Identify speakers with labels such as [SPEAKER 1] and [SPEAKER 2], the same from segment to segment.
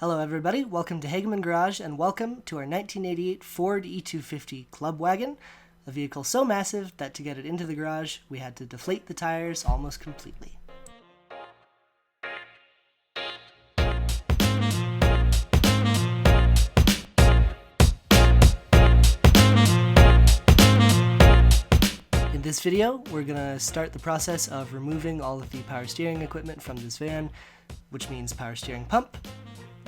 [SPEAKER 1] Hello everybody, welcome to Hageman Garage and welcome to our 1988 Ford E250 Club-Wagon, a vehicle so massive that to get it into the garage we had to deflate the tires almost completely. In this video, we're going to start the process of removing all of the power steering equipment from this van, which means power steering pump,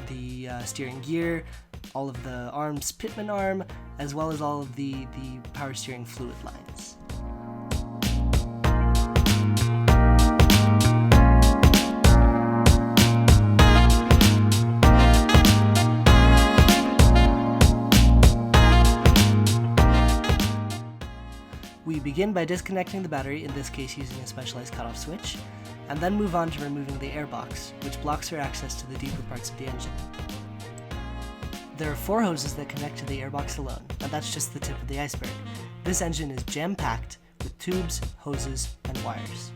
[SPEAKER 1] the steering gear, all of the arms, pitman arm, as well as all of the power steering fluid lines. We begin by disconnecting the battery, in this case using a specialized cutoff switch, and then move on to removing the airbox, which blocks our access to the deeper parts of the engine. There are 4 hoses that connect to the airbox alone, and that's just the tip of the iceberg. This engine is jam-packed with tubes, hoses, and wires.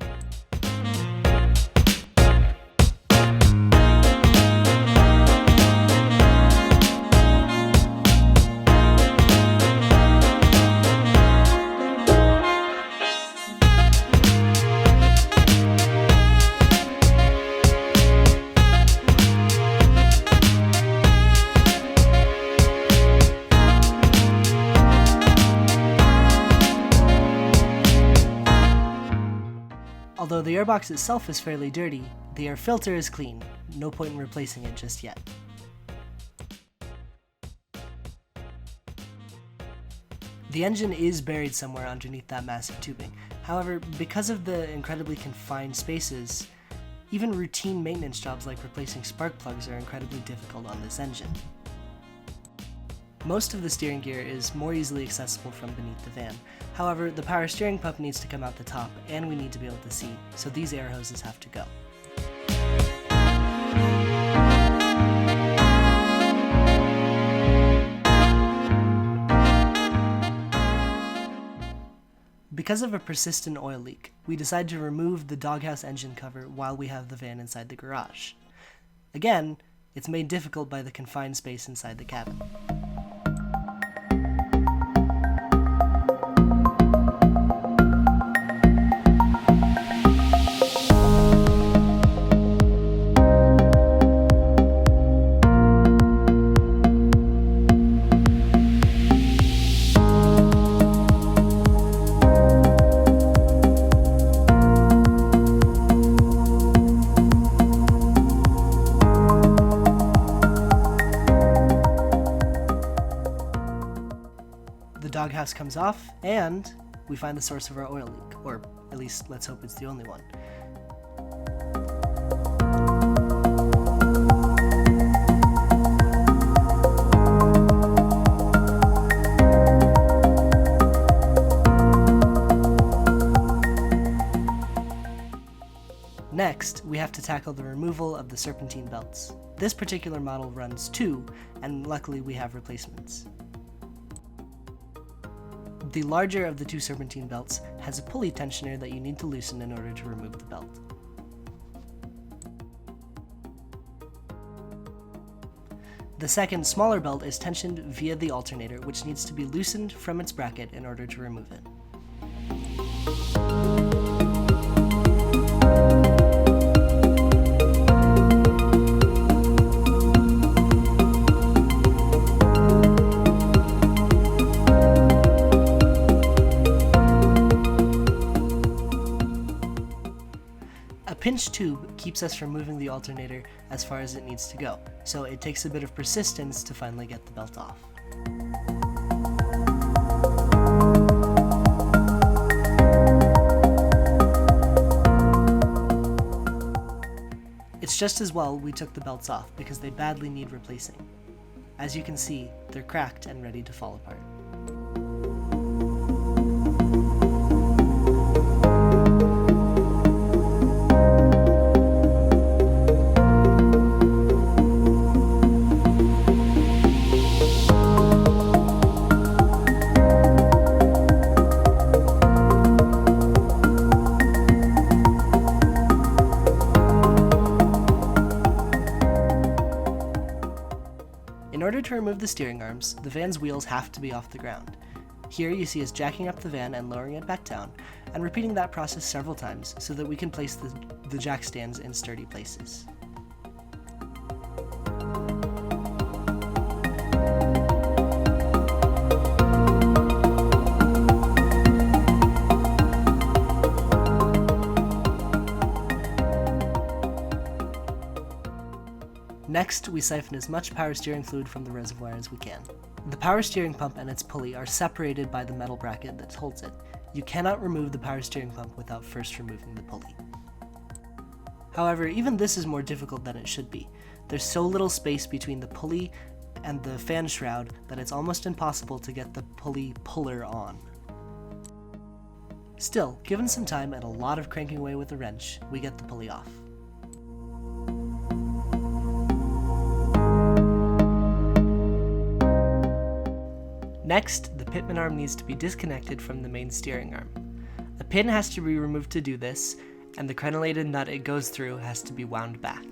[SPEAKER 1] Although the airbox itself is fairly dirty, the air filter is clean. No point in replacing it just yet. The engine is buried somewhere underneath that massive tubing. However, because of the incredibly confined spaces, even routine maintenance jobs like replacing spark plugs are incredibly difficult on this engine. Most of the steering gear is more easily accessible from beneath the van. However, the power steering pump needs to come out the top, and we need to be able to see, so these air hoses have to go. Because of a persistent oil leak, we decide to remove the doghouse engine cover while we have the van inside the garage. Again, it's made difficult by the confined space inside the cabin. The doghouse comes off, and we find the source of our oil leak, or at least let's hope it's the only one. Next, we have to tackle the removal of the serpentine belts. This particular model runs 2, and luckily we have replacements. The larger of the 2 serpentine belts has a pulley tensioner that you need to loosen in order to remove the belt. The second, smaller belt is tensioned via the alternator, which needs to be loosened from its bracket in order to remove it. A pinch tube keeps us from moving the alternator as far as it needs to go, so it takes a bit of persistence to finally get the belt off. It's just as well we took the belts off because they badly need replacing. As you can see, they're cracked and ready to fall apart. In order to remove the steering arms, the van's wheels have to be off the ground. Here you see us jacking up the van and lowering it back down, and repeating that process several times so that we can place the jack stands in sturdy places. Next, we siphon as much power steering fluid from the reservoir as we can. The power steering pump and its pulley are separated by the metal bracket that holds it. You cannot remove the power steering pump without first removing the pulley. However, even this is more difficult than it should be. There's so little space between the pulley and the fan shroud that it's almost impossible to get the pulley puller on. Still, given some time and a lot of cranking away with a wrench, we get the pulley off. Next, the pitman arm needs to be disconnected from the main steering arm. A pin has to be removed to do this, and the crenellated nut it goes through has to be wound back.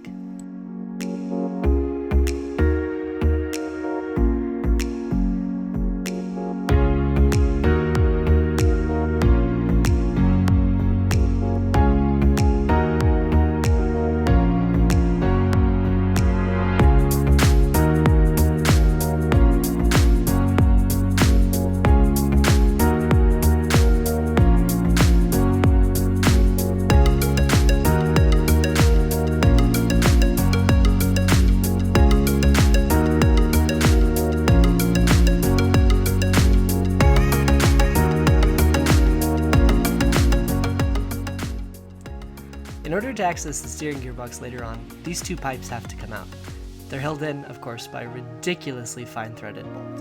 [SPEAKER 1] In order to access the steering gearbox later on, these two pipes have to come out. They're held in, of course, by a ridiculously fine threaded bolt.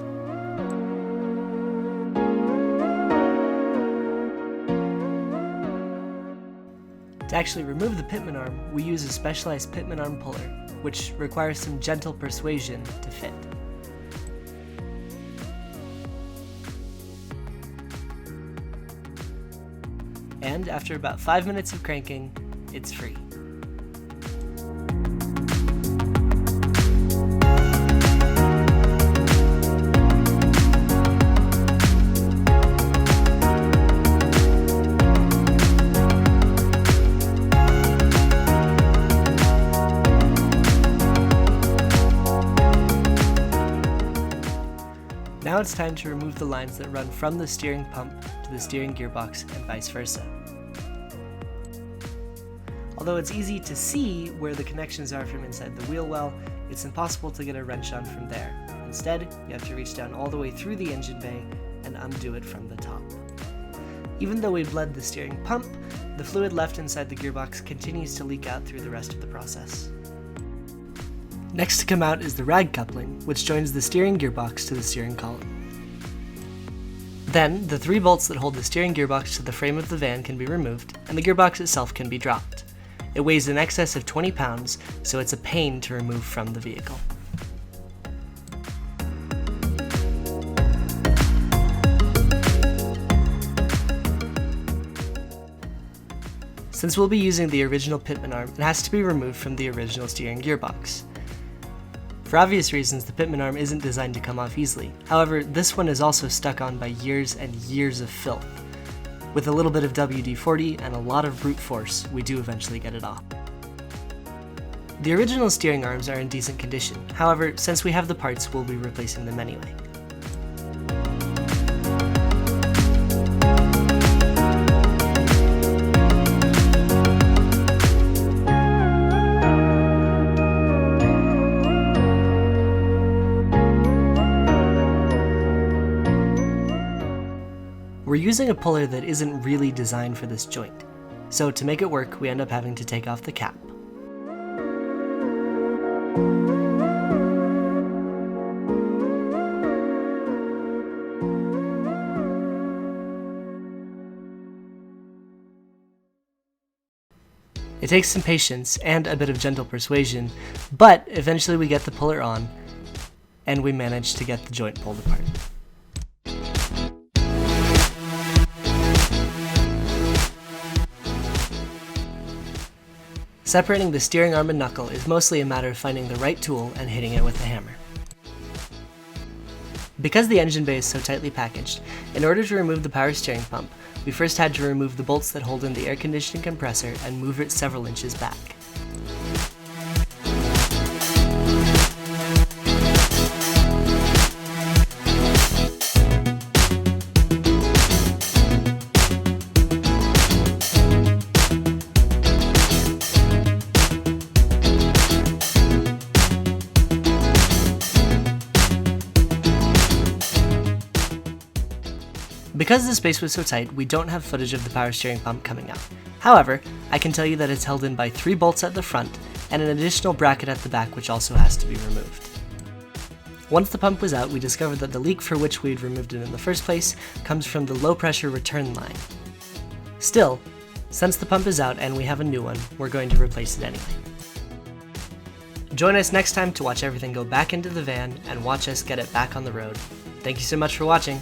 [SPEAKER 1] To actually remove the pitman arm, we use a specialized pitman arm puller, which requires some gentle persuasion to fit. And after about 5 minutes of cranking, it's free. Now it's time to remove the lines that run from the steering pump to the steering gearbox and vice versa. Although it's easy to see where the connections are from inside the wheel well, it's impossible to get a wrench on from there. Instead, you have to reach down all the way through the engine bay and undo it from the top. Even though we bled the steering pump, the fluid left inside the gearbox continues to leak out through the rest of the process. Next to come out is the rag coupling, which joins the steering gearbox to the steering column. Then, the 3 bolts that hold the steering gearbox to the frame of the van can be removed, and the gearbox itself can be dropped. It weighs in excess of 20 pounds, so it's a pain to remove from the vehicle. Since we'll be using the original pitman arm, it has to be removed from the original steering gearbox. For obvious reasons, the pitman arm isn't designed to come off easily. However, this one is also stuck on by years and years of filth. With a little bit of WD-40 and a lot of brute force, we do eventually get it off. The original steering arms are in decent condition. However, since we have the parts, we'll be replacing them anyway. We're using a puller that isn't really designed for this joint, so to make it work, we end up having to take off the cap. It takes some patience and a bit of gentle persuasion, but eventually we get the puller on, and we manage to get the joint pulled apart. Separating the steering arm and knuckle is mostly a matter of finding the right tool and hitting it with a hammer. Because the engine bay is so tightly packaged, in order to remove the power steering pump, we first had to remove the bolts that hold in the air conditioning compressor and move it several inches back. Because the space was so tight, we don't have footage of the power steering pump coming out. However, I can tell you that it's held in by 3 bolts at the front and an additional bracket at the back which also has to be removed. Once the pump was out, we discovered that the leak for which we had removed it in the first place comes from the low pressure return line. Still, since the pump is out and we have a new one, we're going to replace it anyway. Join us next time to watch everything go back into the van and watch us get it back on the road. Thank you so much for watching.